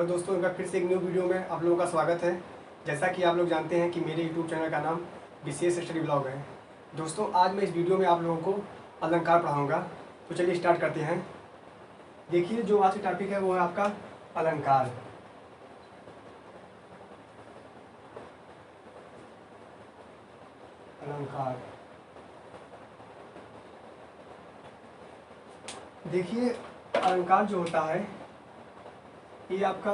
दोस्तों, एक बार फिर से एक न्यू वीडियो में आप लोगों का स्वागत है। जैसा कि आप लोग जानते हैं कि मेरे यूट्यूब चैनल का नाम BCS स्टडी ब्लॉग है। दोस्तों, आज मैं इस वीडियो में आप लोगों को अलंकार पढ़ाऊंगा। तो चलिए स्टार्ट करते हैं। देखिए, जो आज का टॉपिक है वो है आपका अलंकार। अलंकार देखिए, अलंकार जो होता है ये आपका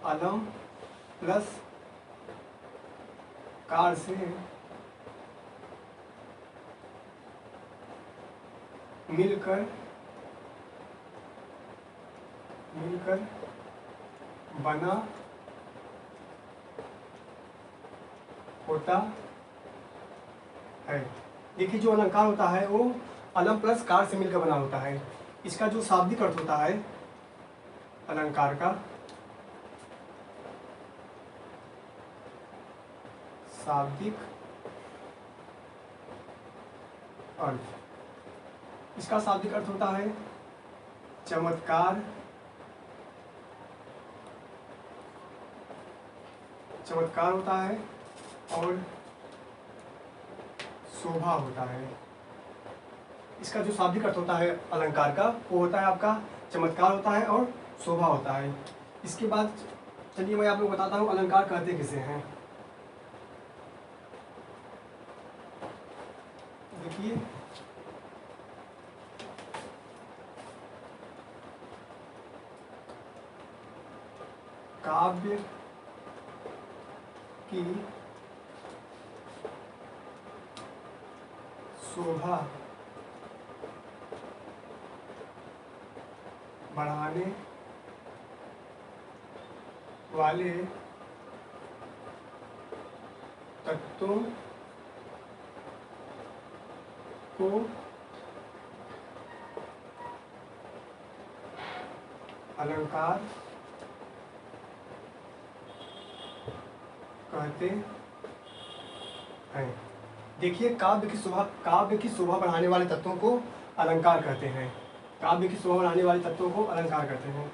अलम प्लस कार से मिलकर बना होता है। देखिए, जो अलंकार होता है वो अलम प्लस कार से मिलकर बना होता है। इसका जो शाब्दिक अर्थ होता है अलंकार का, शाब्दिक अर्थ, इसका शाब्दिक अर्थ होता है चमत्कार, चमत्कार होता है और शोभा होता है। इसका जो शाब्दिक अर्थ होता है अलंकार का वो होता है आपका चमत्कार होता है और शोभा होता है। इसके बाद चलिए मैं आप लोग बताता हूँ अलंकार कहते किसे हैं। देखिए, काव्य की शोभा बढ़ाने वाले तत्वों को अलंकार कहते हैं। देखिए, काव्य की शोभा बढ़ाने वाले तत्वों को अलंकार कहते हैं। काव्य की शोभा बढ़ाने वाले तत्वों को अलंकार कहते हैं।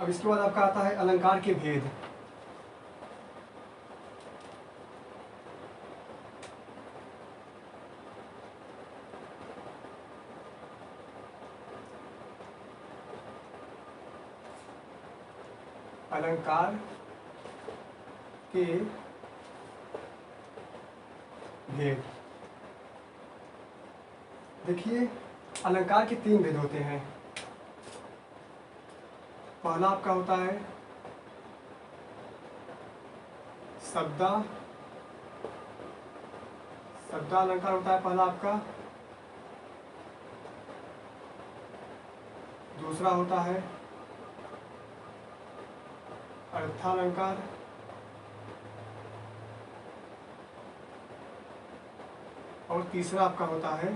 अब इसके बाद आपका आता है अलंकार के भेद। अलंकार के भेद। देखिए, अलंकार के 3 भेद होते हैं। पहला आपका होता है शब्दालंकार होता है पहला आपका। दूसरा होता है अर्थालंकार। और तीसरा आपका होता है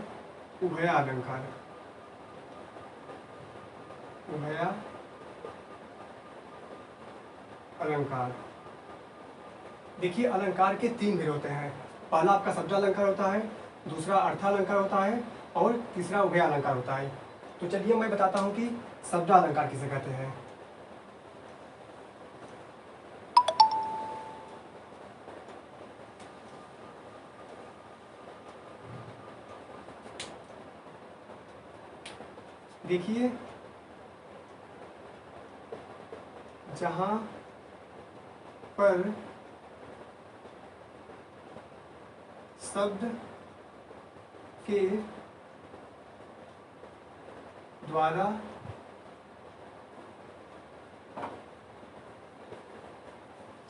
उभया अलंकार। उभया अलंकार। देखिए, अलंकार के 3 भेद होते हैं। पहला आपका शब्दालंकार होता है, दूसरा अर्थालंकार होता है और तीसरा उभया अलंकार होता है। तो चलिए मैं बताता हूँ कि शब्दालंकार किसे कहते हैं। देखिए, जहां पर शब्द के द्वारा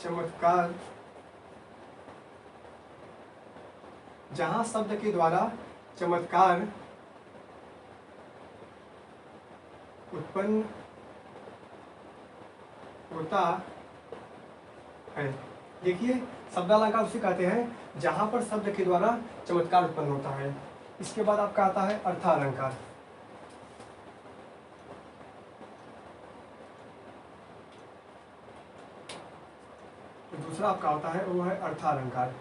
चमत्कार, जहां शब्द के द्वारा चमत्कार उत्पन्न होता है। देखिए, शब्दालंकार उसे कहते हैं जहां पर शब्द के द्वारा चमत्कार उत्पन्न होता है। इसके बाद आपका आता है अर्थालंकार। तो दूसरा आपका होता है वो है अर्थालंकार।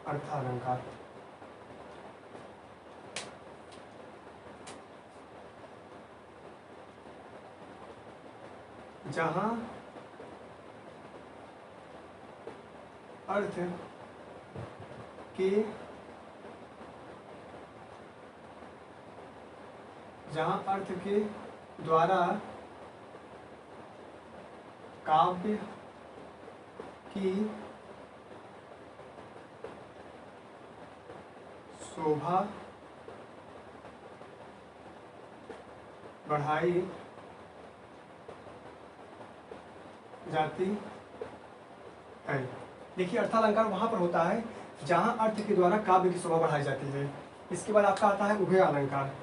अर्थालंकार। जहाँ अर्थ के द्वारा काव्य की शोभा बढ़ाई जाती है। देखिए अर्थालंकार वहाँ पर होता है जहाँ अर्थ के द्वारा काव्य की शोभा बढ़ाई जाती है। इसके बाद आपका आता है उभय अलंकार।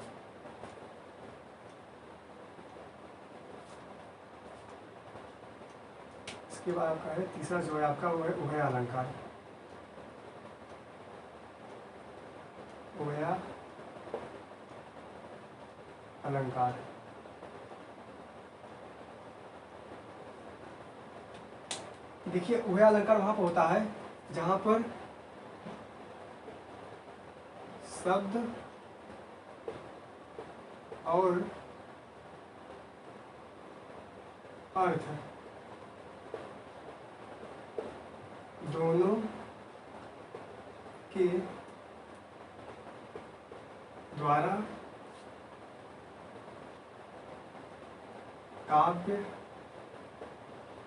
इसके बाद आपका है तीसरा जो है आपका वो है उभय अलंकार। उभय अलंकार देखिए उभय अलंकार वहाँ पर होता है जहाँ पर शब्द और अर्थ दोनों के द्वारा काव्य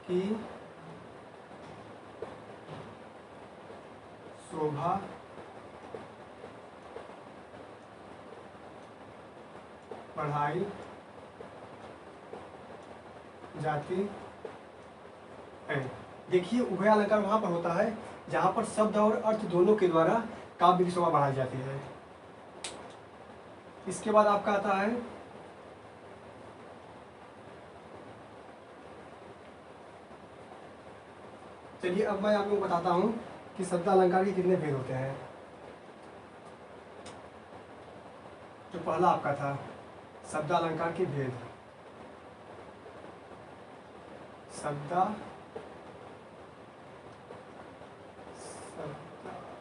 की शोभा बढ़ाई जाती है। देखिए उभय अलंकार वहाँ पर होता है जहाँ पर शब्द और अर्थ दोनों के द्वारा काव्य की शोभा बढ़ाई जाती है। इसके बाद आपका आता है चलिए अब मैं आपको बताता हूँ कि शब्द अलंकार के कितने भेद होते हैं। तो पहला आपका था शब्द अलंकार के भेद। शब्द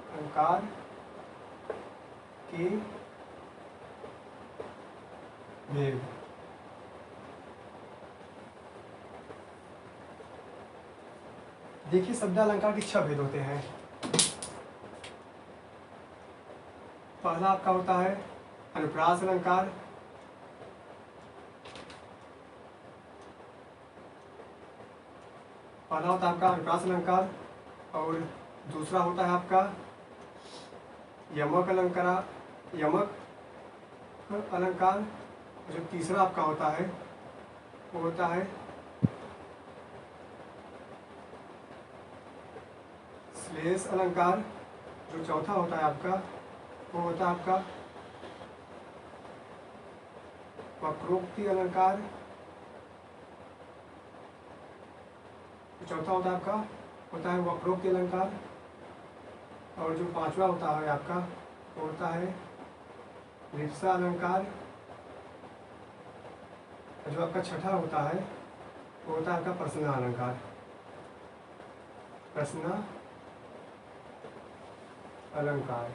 अलंकार के भेद। देखिए शब्द अलंकार के 6 भेद होते हैं। पहला आपका होता है अनुप्रास अलंकार। पहला होता है आपका अनुप्रास अलंकार और दूसरा होता है आपका यमक अलंकार। जो तीसरा आपका होता है वो होता है श्लेष अलंकार। जो चौथा होता है आपका वो होता है आपका वक्रोक्ति अलंकार। चौथा होता है वक्रोक्ति अलंकार। और जो पांचवा होता है आपका वो होता है लिप्सा अलंकार। जो आपका छठा होता है वो होता है आपका प्रश्न अलंकार। प्रश्न अलंकार।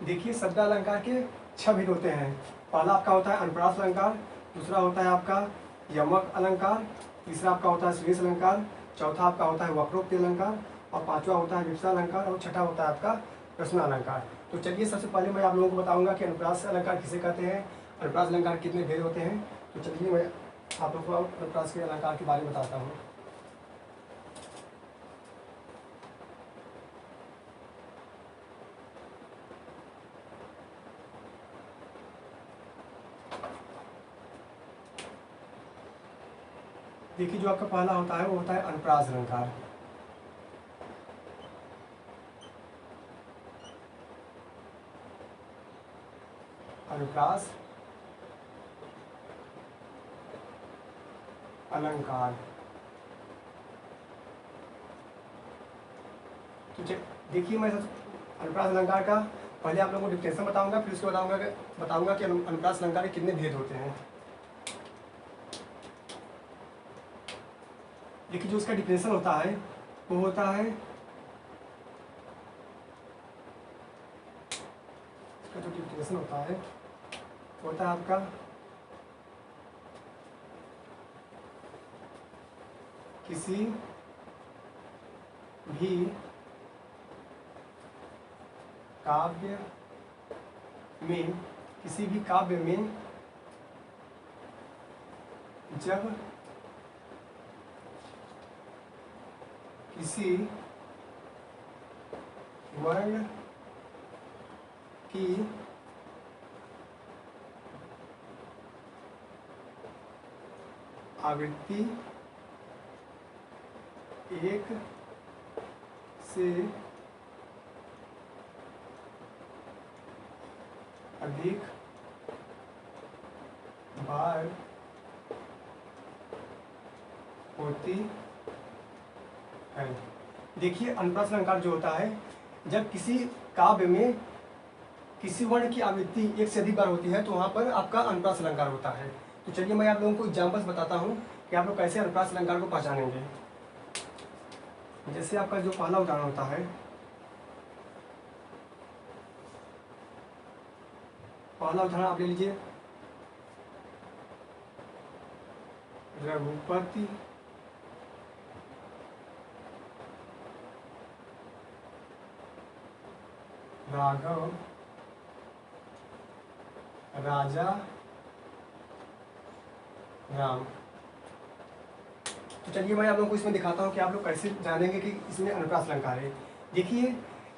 देखिए शब्द अलंकार के 6 भेद होते हैं। पहला आपका होता है अनुप्रास अलंकार, दूसरा होता है आपका यमक अलंकार, तीसरा आपका होता है श्लेष अलंकार, चौथा आपका होता है वक्रोक्ति अलंकार और पांचवा होता है विप्सा अलंकार और छठा होता है आपका प्रश्न अलंकार। तो चलिए सबसे पहले मैं आप लोगों को बताऊंगा कि अनुप्रास अलंकार किसे कहते हैं, अनुप्रास अलंकार कितने भेद होते हैं। तो चलिए मैं आप लोगों को अनुप्रास के अलंकार के बारे में बताता हूँ। देखिए जो आपका पहला होता है वो होता है अनुप्रास अलंकार। अनुप्रास अलंकार। तो देखिए मैं अनुप्रास अलंकार का पहले आप लोगों को डिफिनेशन बताऊंगा, फिर उसके बताऊंगा कि अनुप्रास अलंकार के कितने भेद होते हैं। देखिए जो उसका डिफिनेशन होता है वो होता है का जो डिक्टेशन होता है आपका किसी भी काव्य में जब किसी वर्ण की आवृत्ति एक से अधिक बार होती है। देखिए अनुप्रास अलंकार जो होता है, जब किसी काव्य में किसी वर्ण की आवृत्ति एक से अधिक बार होती है तो वहाँ पर आपका अनुप्रास अलंकार होता है। तो चलिए मैं आप लोगों को एग्जाम्पल्स बताता हूँ कि आप लोग कैसे अनुप्रास अलंकार को पहचानेंगे। जैसे आपका जो पहला उदाहरण होता है, पहला उदाहरण आप ले लीजिए, रघुपति राघव राजा राम। तो चलिए मैं आप लोगों को इसमें दिखाता हूँ कि आप लोग कैसे जानेंगे कि इसमें अनुप्रास अलंकार है। देखिए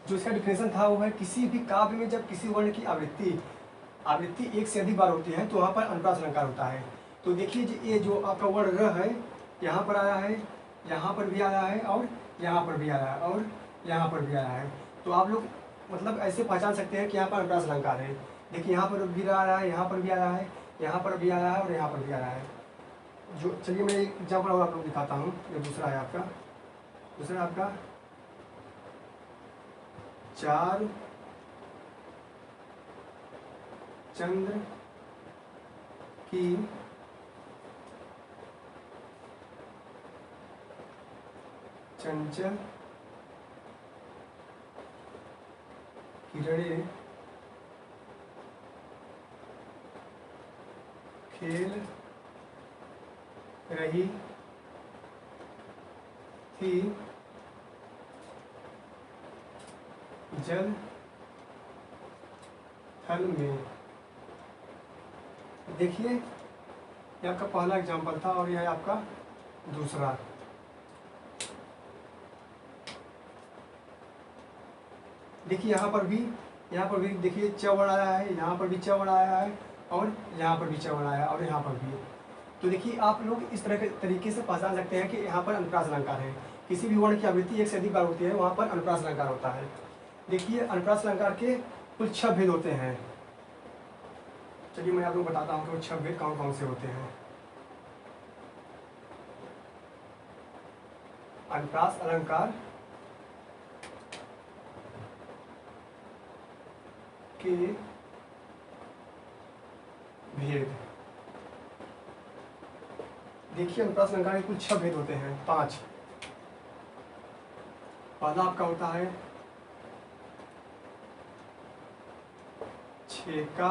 जो इसका डिफिनेशन था वो है किसी भी काव्य में जब किसी वर्ण की आवृत्ति एक से अधिक बार होती है तो वहाँ पर अनुप्रास अलंकार होता है। तो देखिए ये जो आपका वर्ण र है यहाँ पर आया है, यहाँ पर भी आया है और यहाँ पर भी आया है और यहाँ पर भी आया है। तो आप लोग मतलब ऐसे पहचान सकते हैं कि यहाँ पर अनुप्रास अलंकार है। देखिए यहाँ पर भी आया है, यहाँ पर भी आया है, यहाँ पर भी आया है और यहाँ पर भी आया है। जो चलिए मैं एक एग्जाम्पल और आप लोग दिखाता हूँ। ये दूसरा है आपका, चार चंद्र की चंचल किरणें खेल रही थी जल थल में। देखिए ये आपका पहला एग्जाम्पल था और यह है आपका दूसरा। देखिए यहाँ पर भी देखिए चवड़ आया है, यहाँ पर भी चवड़ आया है और यहाँ पर भी चवड़ आया है और यहाँ पर भी। तो देखिए आप लोग इस तरह के तरीके से पहचान सकते हैं कि यहाँ पर अनुप्रास अलंकार है। किसी भी वर्ण की आवृत्ति एक से अधिक बार होती है वहाँ पर अनुप्रास अलंकार होता है। देखिए अनुप्रास अलंकार के कुल 6 भेद होते हैं। चलिए मैं आप लोग बताता हूँ कि वो 6 भेद कौन कौन से होते हैं। अनुप्रास अलंकार के भेद। देखिए अनुप्रास अलंकार के कुल 6 भेद होते हैं, 5। पहला आपका होता है छेका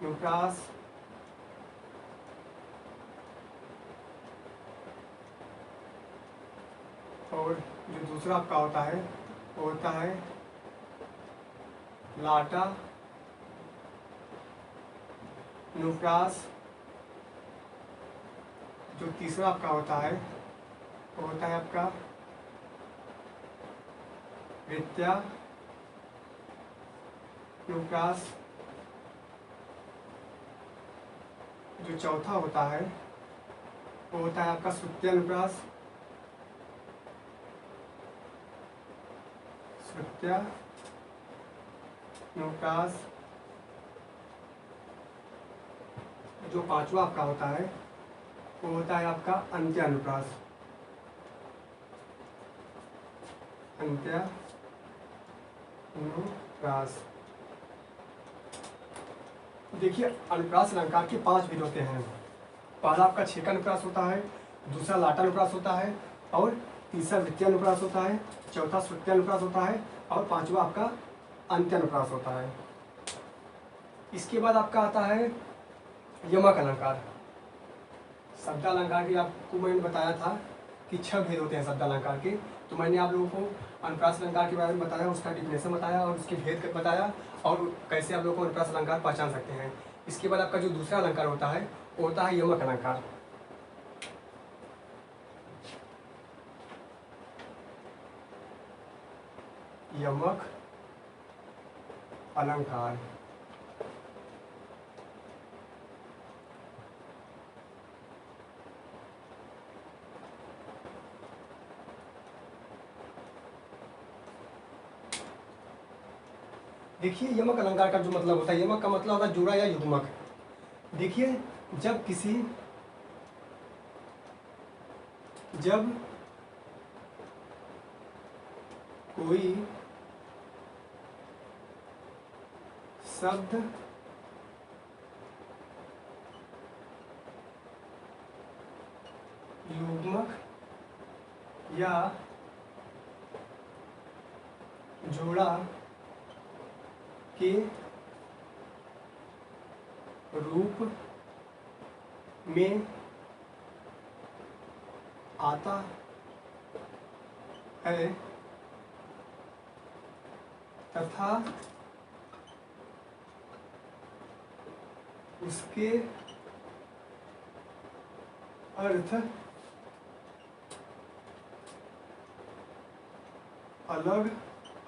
अनुप्रास, और जो दूसरा आपका होता है वो होता है लाटा अनुप्रास। जो तीसरा आपका होता है वो होता है आपका विद्या अनुप्रास। जो चौथा होता है वो होता है आपका श्रुत्या अनुप्रास। श्रुत्या अनुप्रास। जो पांचवा आपका होता है वो होता है आपका अंत्य अनुप्रास। अंत्य अनुप्रास। देखिए अनुप्रास अलंकार के 5 भेद होते हैं। पहला आपका छेका अनुप्रास होता है, दूसरा लाटा अनुप्रास होता है और तीसरा वृत्तीयानुप्रास होता है, चौथा श्रुत्यानुप्रास होता है और पांचवा आपका अंत्यानुप्रास होता है। इसके बाद आपका आता है यमक अलंकार। शब्दालंकार की आपको मैंने बताया था कि 6 भेद होते हैं शब्दालंकार के, तो मैंने आप लोगों को अनुप्रास अलंकार के बारे में बताया, उसका डिफिनेशन बताया और उसके भेद बताया और कैसे आप लोगों को अनुप्रास अलंकार पहचान सकते हैं। इसके बाद आपका जो दूसरा अलंकार होता है वो होता है यमक अलंकार। यमक अलंकार देखिए, यमक अलंकार का जो मतलब होता है, यमक का मतलब होता है जोड़ा या युग्मक। देखिए, जब कोई शब्द युग्मक या जोड़ा के रूप में आता है तथा उसके अर्थ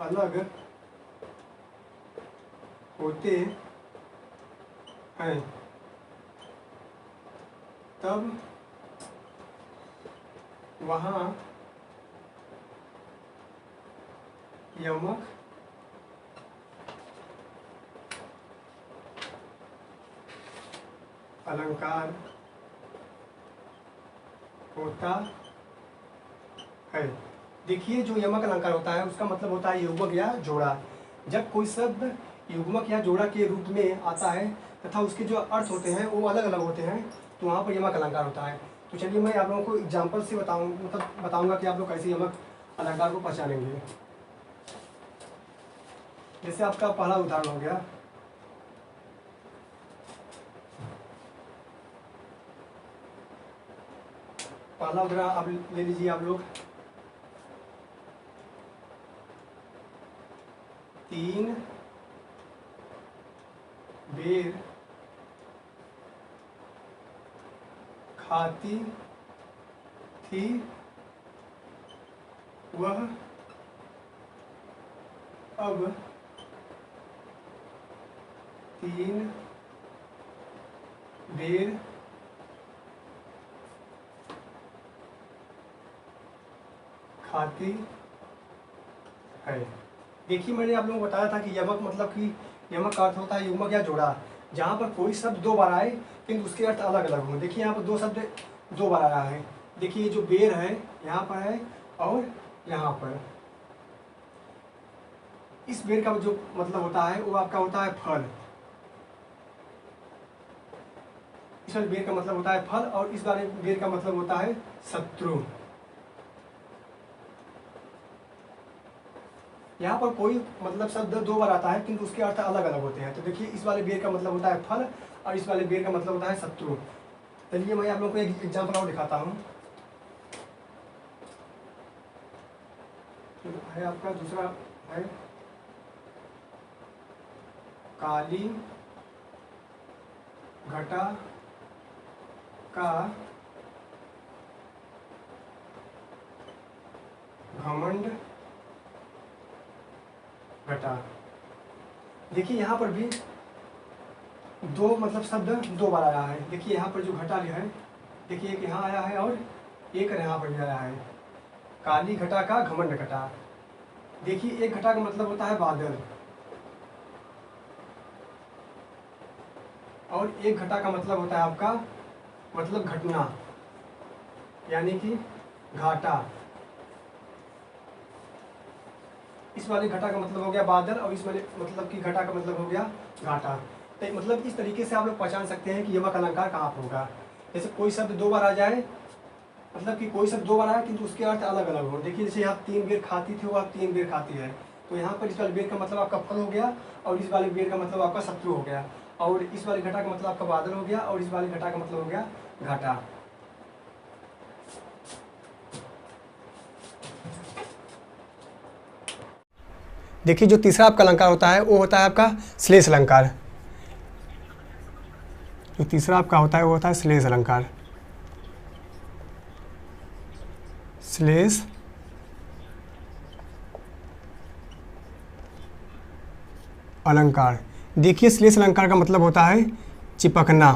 अलग अलग होते हैं, तब वहाँ यमक अलंकार होता है। देखिए, जो यमक अलंकार होता है उसका मतलब होता है युग्मक या जोड़ा। जब कोई शब्द युग्मक या जोड़ा के रूप में आता है तथा उसके जो अर्थ होते हैं वो अलग अलग होते हैं, तो वहाँ पर यमक अलंकार होता है। तो चलिए मैं आप लोगों को एग्जाम्पल से बताऊंगा कि आप लोग कैसे यमक अलंकार को पहचानेंगे। जैसे आपका पहला उदाहरण हो गया, पहला उदाहरण आप ले लीजिए आप लोग, 3 बेर खाती थी वह अब 3 बेर खाती है। देखिए, मैंने आप लोगों को बताया था कि यमक मतलब कि यमक का अर्थ होता है युग्मक या जोड़ा, जहाँ पर कोई शब्द 2 बार आए किंतु उसके अर्थ अलग अलग हों। देखिए, यहाँ पर 2 शब्द 2 बार आया है। देखिए, जो बेर है यहाँ पर है और यहाँ पर। इस बेर का जो मतलब होता है वो आपका होता है फल। इस वाले बेर का मतलब होता है फल और इस वाले बेर का मतलब होता है शत्रु। यहाँ पर कोई मतलब शब्द 2 बार आता है किंतु उसके अर्थ अलग अलग होते हैं। तो देखिए, इस वाले बेर का मतलब होता है फल और इस वाले बेर का मतलब होता है शत्रु। चलिए मैं आप लोगों को एक एग्जाम्पल और दिखाता हूँ। है आपका दूसरा है काली घटा का घमंड घटा। देखिए, यहाँ पर भी 2 मतलब शब्द 2 बार आया है। देखिए, यहाँ पर जो घटा है, देखिए एक यहाँ आया है और एक यहाँ पर भी आया है। काली घटा का घमंड घटा। देखिए, एक घटा का मतलब होता है बादल और एक घटा का मतलब होता है आपका मतलब घटना, यानी कि घाटा। इस वाले घटा का मतलब हो गया बादल और इस वाले मतलब की घटा का मतलब हो गया घाटा। तो मतलब इस तरीके से आप लोग पहचान सकते हैं कि यमक अलंकार कहाँ पर होगा। जैसे कोई शब्द 2 बार आ जाए मतलब कि कोई शब्द 2 बार आए किंतु उसके अर्थ अलग अलग हो। देखिए जैसे यहाँ 3 बेर खाती थी, वो आप 3 बेर खाती है, तो यहाँ पर इस वाले बेर का मतलब आपका फल हो गया, और इस वाले बेर का मतलब आपका शत्रु हो गया, और इस वाले घटा का मतलब आपका बादल हो गया, और इस वाले घटा का मतलब हो गया घाटा। देखिए जो तीसरा आपका अलंकार होता है वो होता है आपका श्लेष अलंकार। जो तीसरा आपका होता है वो होता है श्लेष अलंकार। श्लेष अलंकार। देखिए श्लेष अलंकार का मतलब होता है चिपकना।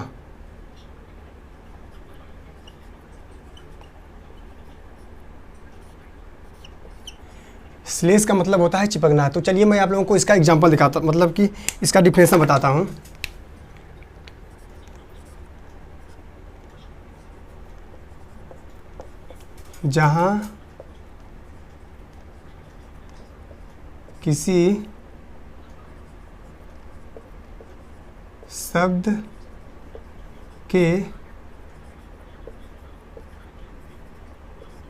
श्लेष का मतलब होता है चिपकना। तो चलिए मैं आप लोगों को इसका एग्जांपल दिखाता, मतलब कि इसका डिफिनेशन बताता हूँ। जहाँ किसी शब्द के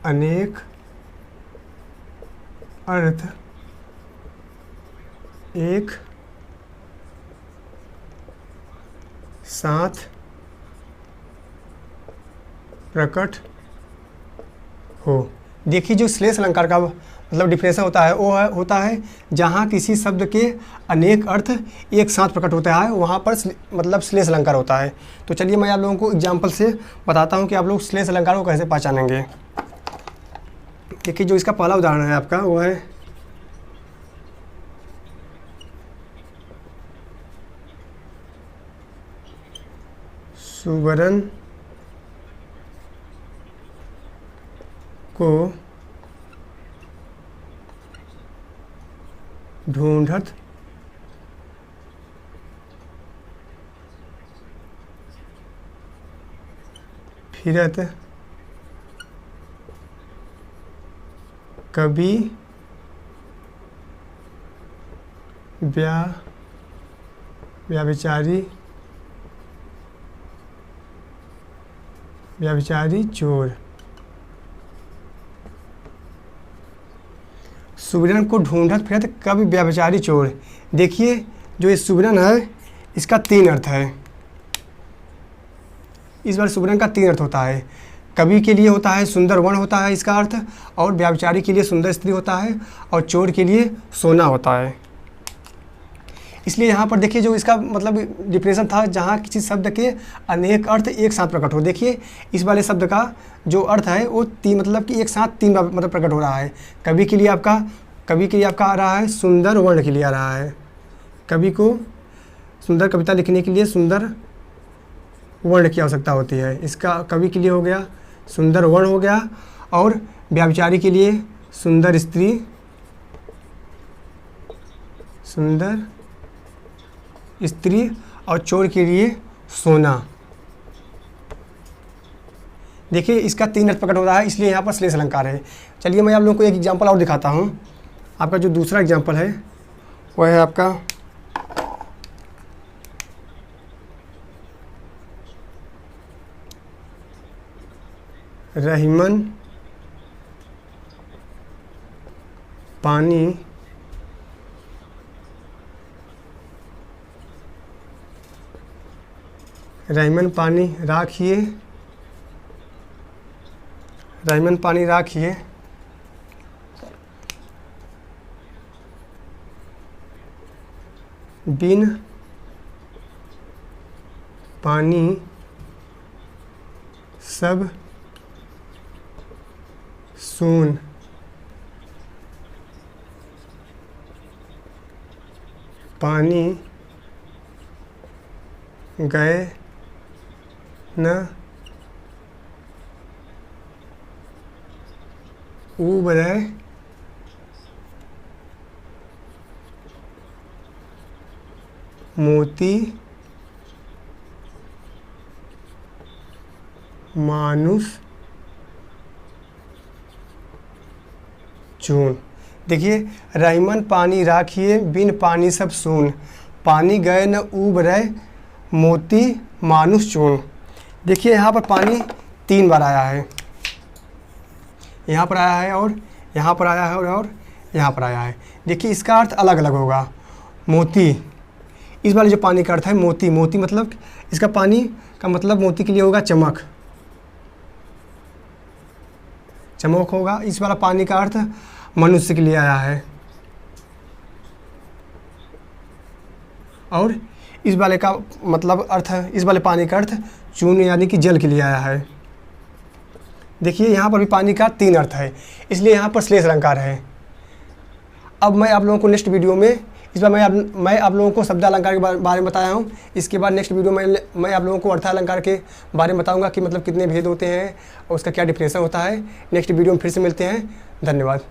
अनेक अर्थ एक साथ प्रकट हो। देखिए जो श्लेष अलंकार का मतलब डिफिनेशन होता है वो होता है जहाँ किसी शब्द के अनेक अर्थ एक साथ प्रकट होता है, वहाँ पर मतलब श्लेष अलंकार होता है। तो चलिए मैं आप लोगों को एग्जांपल से बताता हूँ कि आप लोग श्लेष अलंकार को कैसे पहचानेंगे। देखिए जो इसका पहला उदाहरण है आपका वो है सुवर्ण को ढूंढत फिरत कभी व्यभिचारी चोर। सुवर्ण को ढूंढत फिरत कभी व्यभिचारी चोर। देखिए जो ये सुवर्ण है इसका 3 अर्थ है। इस बार सुवर्ण का 3 अर्थ होता है। कवि के लिए होता है सुंदर वर्ण होता है इसका अर्थ, और व्यभिचारी के लिए सुंदर स्त्री होता है, और चोर के लिए सोना होता है। इसलिए यहाँ पर देखिए जो इसका मतलब डिफिनेशन था जहाँ किसी शब्द के अनेक अर्थ एक साथ प्रकट हो। देखिए इस वाले शब्द का जो अर्थ है वो मतलब कि एक साथ 3 बार मतलब प्रकट हो रहा है। कवि के लिए आपका आ रहा है सुंदर वर्ण के लिए आ रहा है। कवि को सुंदर कविता लिखने के लिए सुंदर वर्ण की आवश्यकता होती है। इसका कवि के लिए हो गया सुंदर वर्ण हो गया, और व्यभिचारी के लिए सुंदर स्त्री, और चोर के लिए सोना। देखिए इसका 3 अर्थ प्रकट हो रहा है, इसलिए यहाँ पर श्लेष अलंकार है। चलिए मैं आप लोगों को एक एग्जांपल और दिखाता हूँ। आपका जो दूसरा एग्जांपल है वह है आपका रहीमन पानी राखिए बिन पानी सब सून। पानी गए न उबरै मोती मानुष चून। देखिए रहीमन पानी राखिए बिन पानी सब सून, पानी गए न उबरै मोती मानुष चून। देखिए यहाँ पर पानी 3 बार आया है। यहाँ पर आया है और यहाँ पर आया है और यहाँ पर आया है। देखिए इसका अर्थ अलग अलग होगा। मोती, इस वाले जो पानी का अर्थ है मोती, मोती मतलब इसका पानी का मतलब मोती के लिए होगा चमक, चमक होगा। इस वाला पानी का अर्थ मनुष्य के लिए आया है और इस वाले का मतलब अर्थ, इस वाले पानी का अर्थ चूर्ण यानी कि जल के लिए आया है। देखिए यहाँ पर भी पानी का 3 अर्थ है, इसलिए यहाँ पर श्लेष अलंकार है। अब मैं आप लोगों को नेक्स्ट वीडियो में, इस बार मैं आप लोगों को शब्द अलंकार के बारे में बताया हूँ। इसके बाद नेक्स्ट वीडियो में मैं आप लोगों को अर्थ अलंकार के बारे में बताऊँगा कि मतलब कितने भेद होते हैं और उसका क्या डिफिनेशन होता है। नेक्स्ट वीडियो में फिर से मिलते हैं। धन्यवाद।